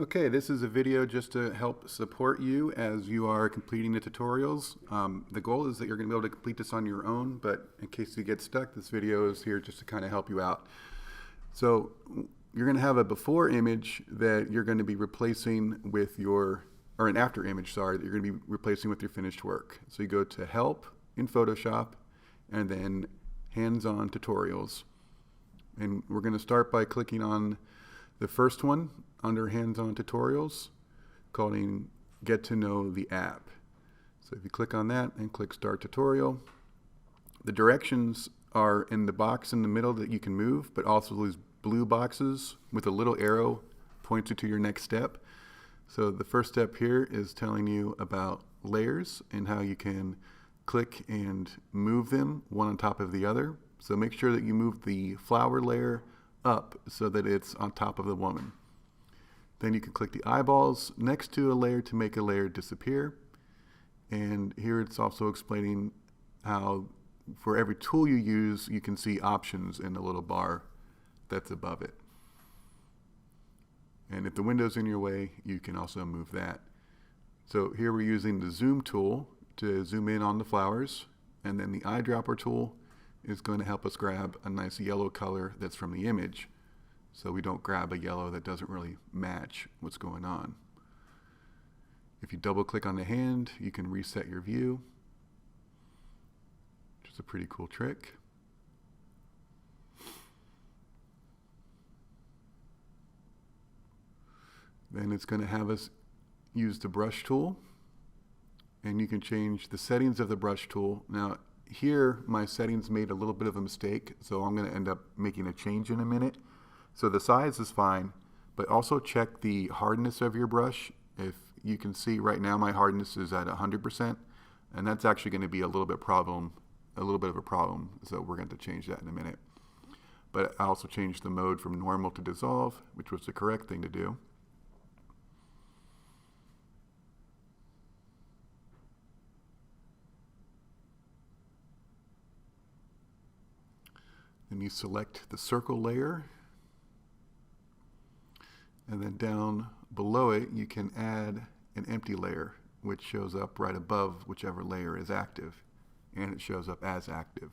Okay, this is a video just to help support you as you are completing the tutorials. The goal is that you're going to be able to complete this on your own, but in case you get stuck, this video is here just to kind of help you out. So you're going to have a before image that you're going to be replacing with your, or an after image, sorry, that you're going to be replacing with your finished work. So you go to Help in Photoshop and then Hands-on Tutorials. And we're going to start by clicking on the first one under Hands-on Tutorials, called Get to Know the App. So if you click on that and click Start Tutorial, the directions are in the box in the middle that you can move, but also these blue boxes with a little arrow points you to your next step. So the first step here is telling you about layers and how you can click and move them one on top of the other. So make sure that you move the flower layer up so that it's on top of the woman. Then you can click the eyeballs next to a layer to make a layer disappear. And here it's also explaining how for every tool you use, you can see options in the little bar that's above it. And if the window's in your way, you can also move that. So here we're using the zoom tool to zoom in on the flowers, and then the eyedropper tool is going to help us grab a nice yellow color that's from the image, so we don't grab a yellow that doesn't really match what's going on. If you double click on the hand, you can reset your view, which is a pretty cool trick. Then it's going to have us use the brush tool, and you can change the settings of the brush tool. Now here my settings made a little bit of a mistake, so I'm going to end up making a change in a minute. So the size is fine, but also check the hardness of your brush. If you can see right now my hardness is at 100%, and that's actually going to be a little bit of a problem, so we're going to change that in a minute. But I also changed the mode from normal to dissolve, which was the correct thing to do. Then you select the circle layer, and then down below it you can add an empty layer, which shows up right above whichever layer is active, and it shows up as active.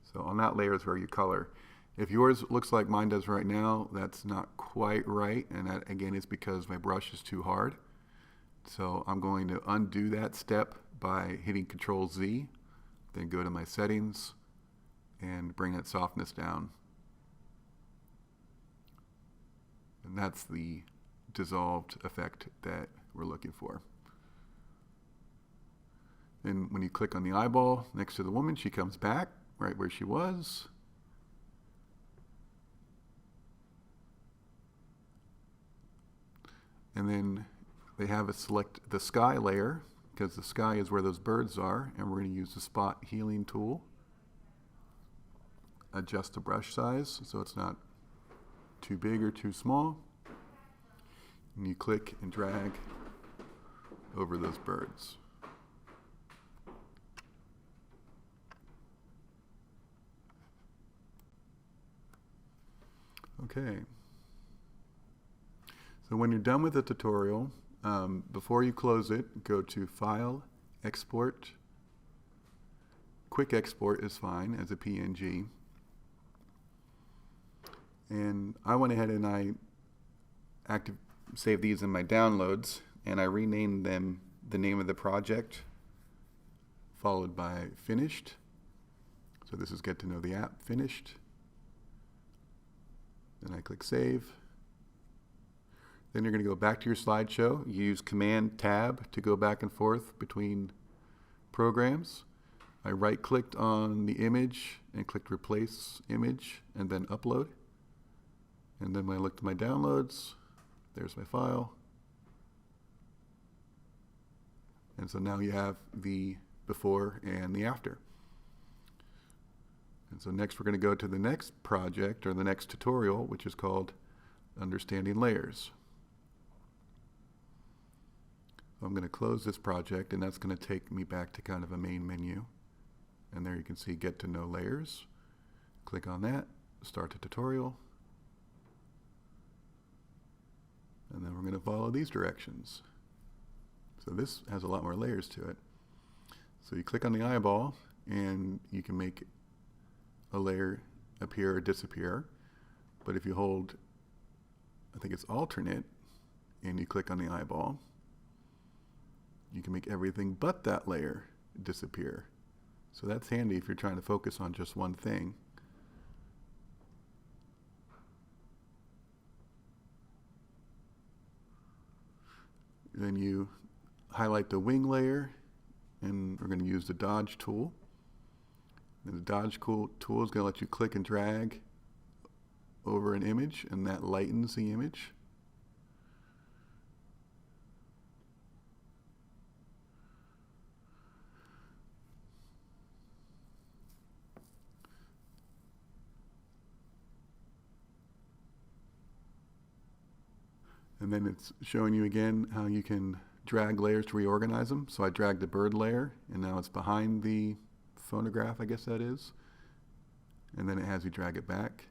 So on that layer is where you color. If yours looks like mine does right now, that's not quite right, and that again is because my brush is too hard. So I'm going to undo that step by hitting Control Z, then go to my settings and bring that softness down. And that's the dissolved effect that we're looking for. And when you click on the eyeball next to the woman, she comes back right where she was. And then they have us select the sky layer, because the sky is where those birds are, and we're going to use the spot healing tool. Adjust the brush size so it's not too big or too small, and you click and drag over those birds. Okay, so when you're done with the tutorial, before you close it, go to File, Export. Quick export is fine as a PNG. And I went ahead and I saved these in my downloads, and I renamed them the name of the project, followed by finished. So this is Get to Know the App, finished. Then I click save. Then you're going to go back to your slideshow. You use Command Tab to go back and forth between programs. I right-clicked on the image and clicked Replace Image and then Upload. And then when I looked at my downloads, there's my file. And so now you have the before and the after. And so next we're going to go to the next project, or the next tutorial, which is called Understanding Layers. So I'm going to close this project, and that's going to take me back to kind of a main menu. And there you can see Get to Know Layers. Click on that, start the tutorial. And we're going to follow these directions. So this has a lot more layers to it. So you click on the eyeball and you can make a layer appear or disappear. But if you hold, I think it's alternate, and you click on the eyeball, you can make everything but that layer disappear. So that's handy if you're trying to focus on just one thing. Then you highlight the wing layer, and we're going to use the dodge tool. And the dodge tool is going to let you click and drag over an image, and that lightens the image. And then it's showing you again how you can drag layers to reorganize them. So I dragged the bird layer, and now it's behind the phonograph, I guess that is. And then it has you drag it back.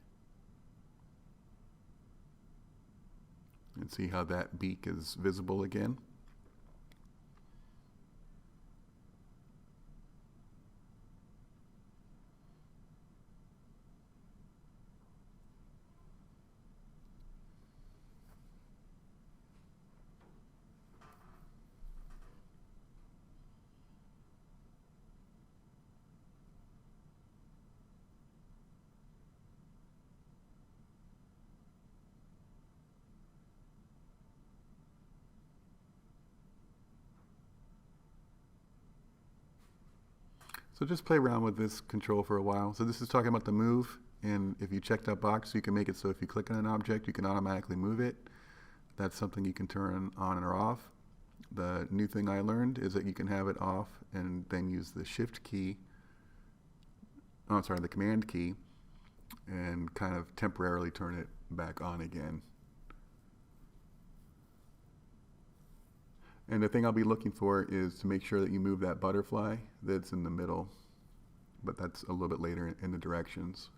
And see how that beak is visible again. So just play around with this control for a while. So this is talking about the move, and if you check that box, you can make it so if you click on an object, you can automatically move it. That's something you can turn on or off. The new thing I learned is that you can have it off and then use the shift key, the command key, and kind of temporarily turn it back on again. And the thing I'll be looking for is to make sure that you move that butterfly that's in the middle, but that's a little bit later in the directions.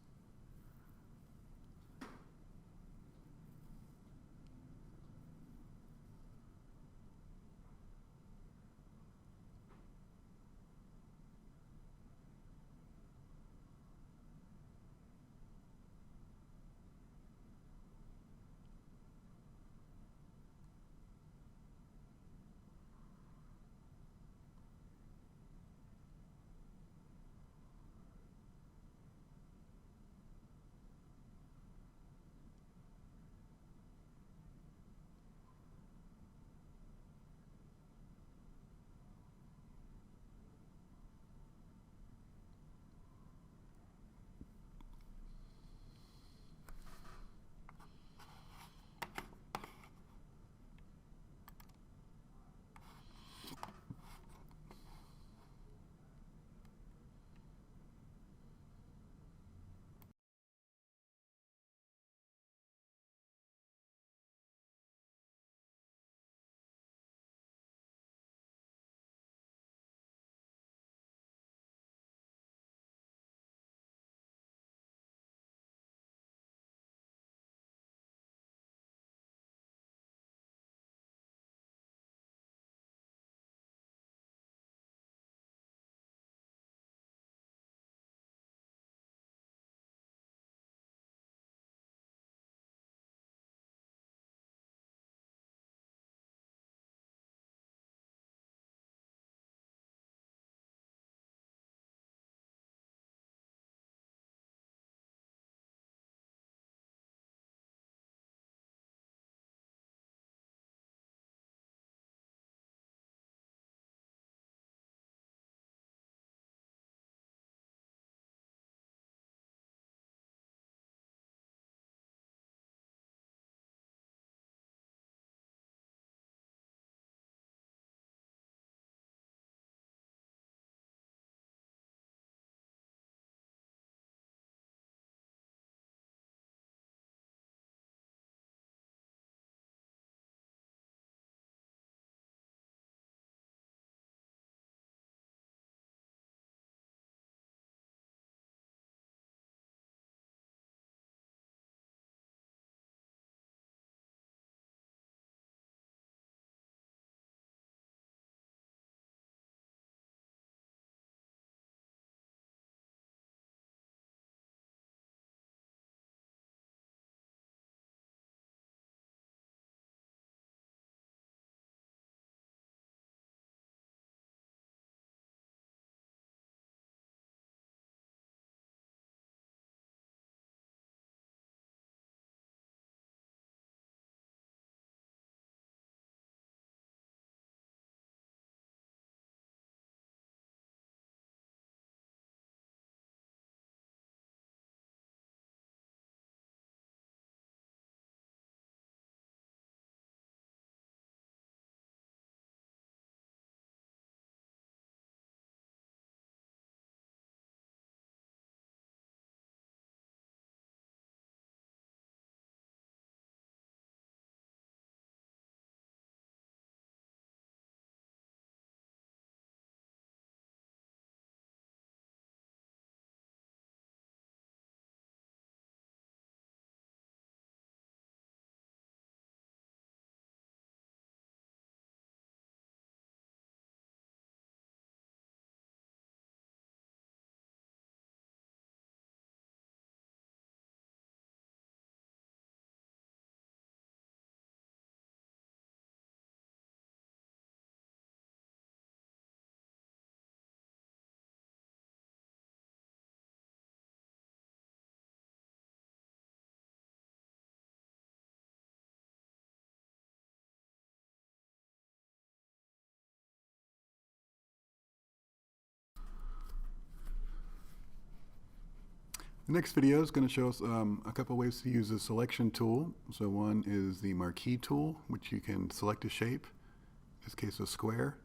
The next video is going to show us a couple ways to use the selection tool. So one is the marquee tool, which you can select a shape, in this case a square,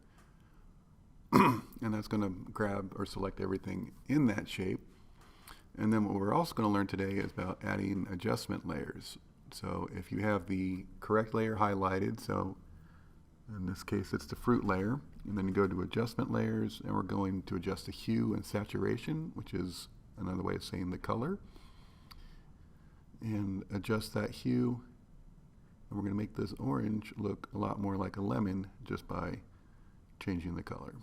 and that's going to grab or select everything in that shape. And then what we're also going to learn today is about adding adjustment layers. So if you have the correct layer highlighted, so in this case it's the fruit layer, and then you go to adjustment layers, and we're going to adjust the hue and saturation, which is another way of saying the color, and adjust that hue, and we're going to make this orange look a lot more like a lemon just by changing the color.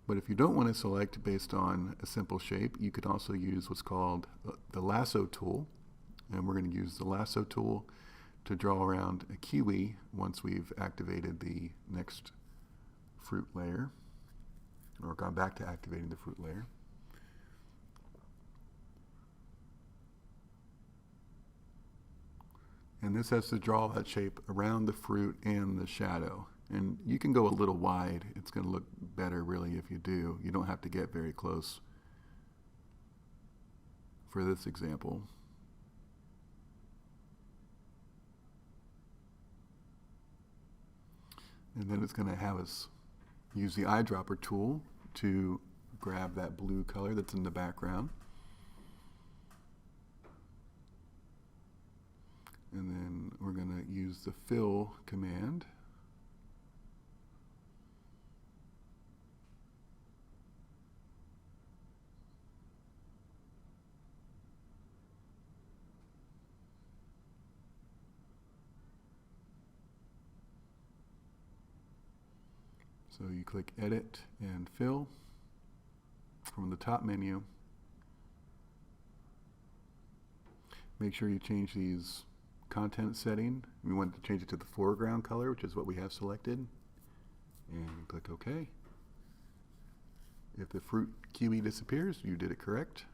But if you don't want to select based on a simple shape, you could also use what's called the Lasso Tool, and we're going to use the Lasso Tool to draw around a kiwi once we've activated the next fruit layer, or gone back to activating the fruit layer. And this has to draw that shape around the fruit and the shadow. And you can go a little wide. It's going to look better really if you do. You don't have to get very close for this example. And then it's going to have us use the eyedropper tool to grab that blue color that's in the background. And then we're going to use the fill command. So you click Edit and Fill from the top menu. Make sure you change these content setting. We want to change it to the foreground color, which is what we have selected. And click OK. If the fruit kiwi disappears, you did it correct.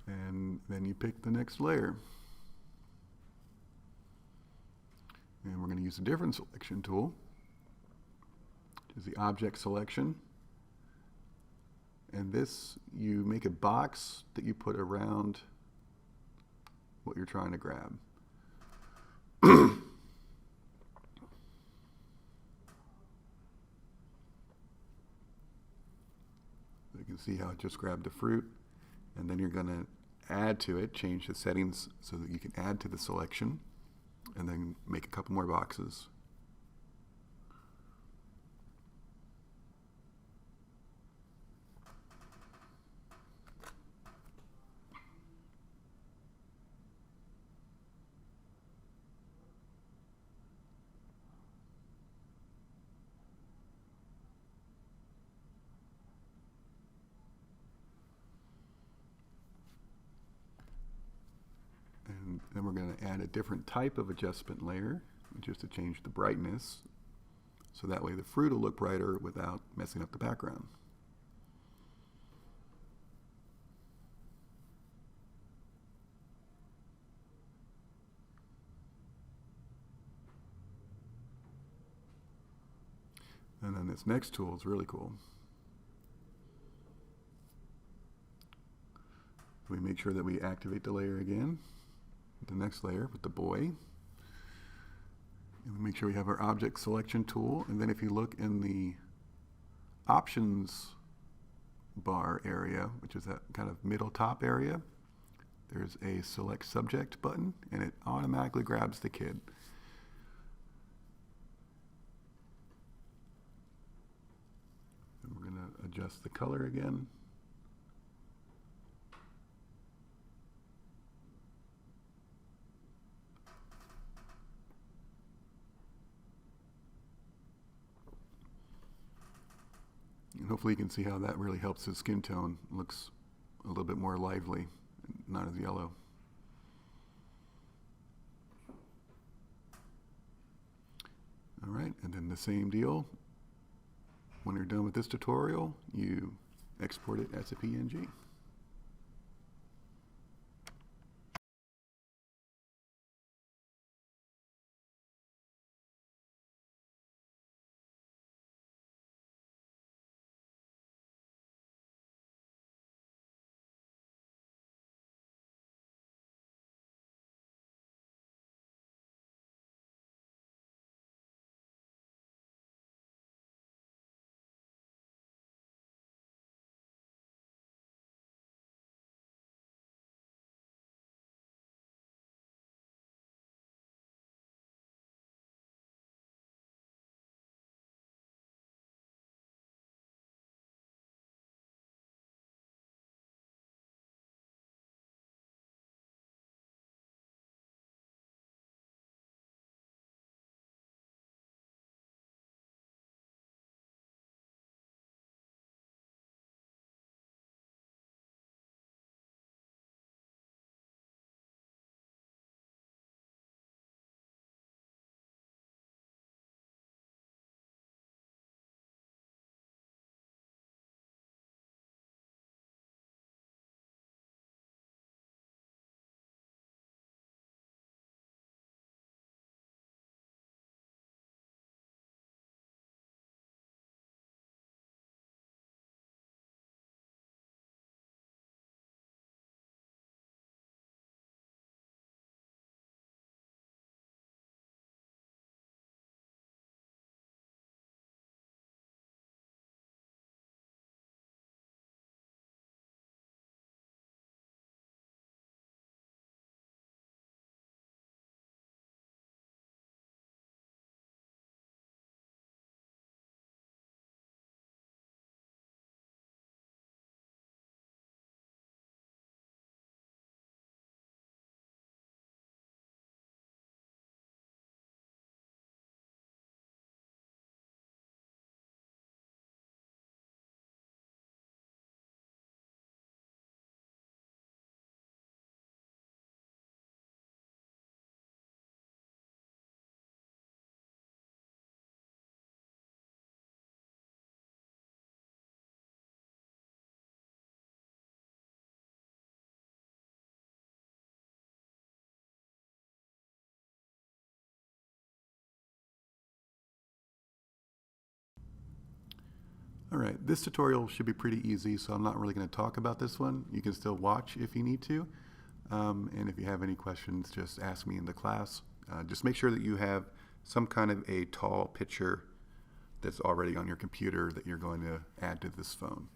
And then you pick the next layer. And we're going to use a different selection tool, which is the object selection. And this, you make a box that you put around what you're trying to grab. You can see how it just grabbed the fruit. And then you're going to add to it, change the settings so that you can add to the selection, and then make a couple more boxes. And then we're going to add a different type of adjustment layer, which is to change the brightness, so that way the fruit will look brighter without messing up the background. And then this next tool is really cool. We make sure that we activate the layer again, the next layer with the boy. And we make sure we have our object selection tool. And then if you look in the options bar area, which is that kind of middle top area, there's a select subject button, and it automatically grabs the kid. And we're going to adjust the color again. And hopefully you can see how that really helps his skin tone. It looks a little bit more lively, not as yellow. All right, and then the same deal. When you're done with this tutorial, you export it as a PNG. All right, this tutorial should be pretty easy, so I'm not really going to talk about this one. You can still watch if you need to. And if you have any questions, just ask me in the class. Just make sure that you have some kind of a tall picture that's already on your computer that you're going to add to this phone.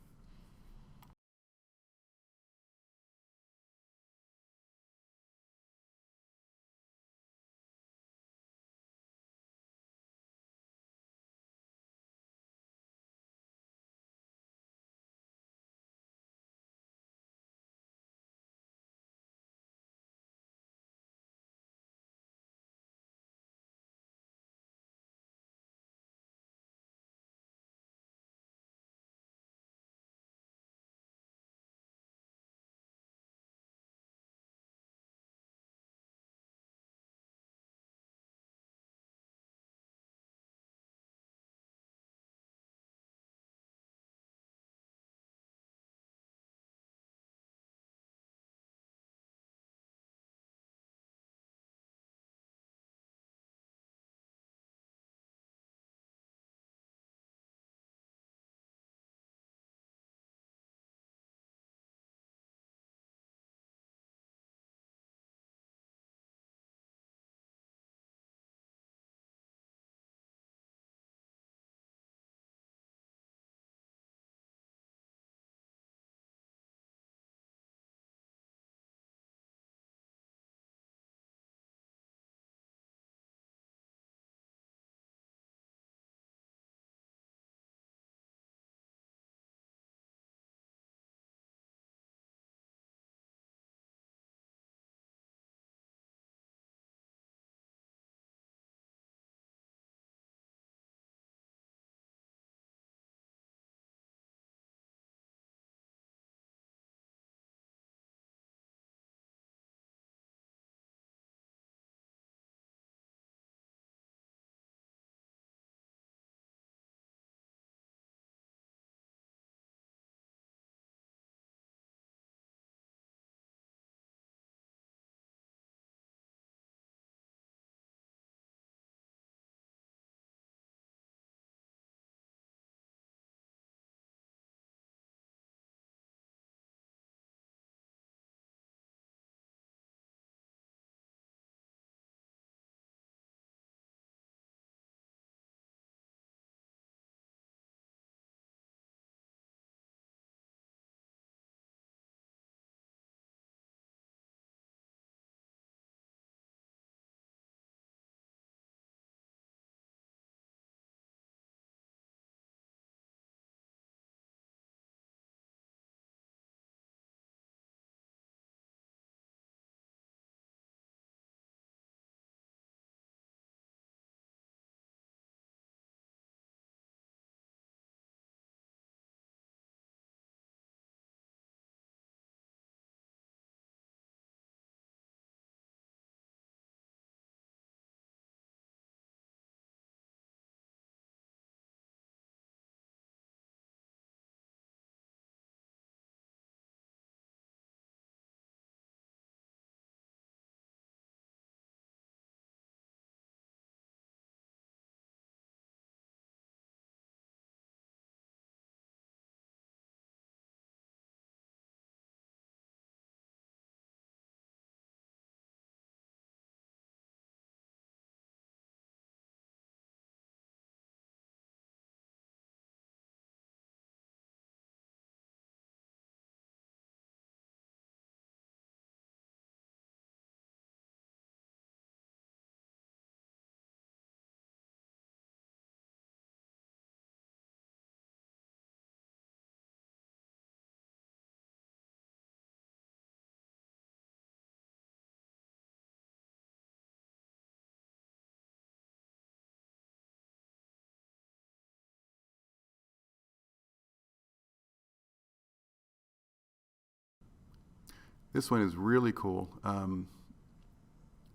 This one is really cool.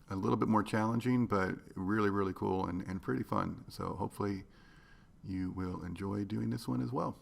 A little bit more challenging, but really, really cool and pretty fun. So hopefully you will enjoy doing this one as well.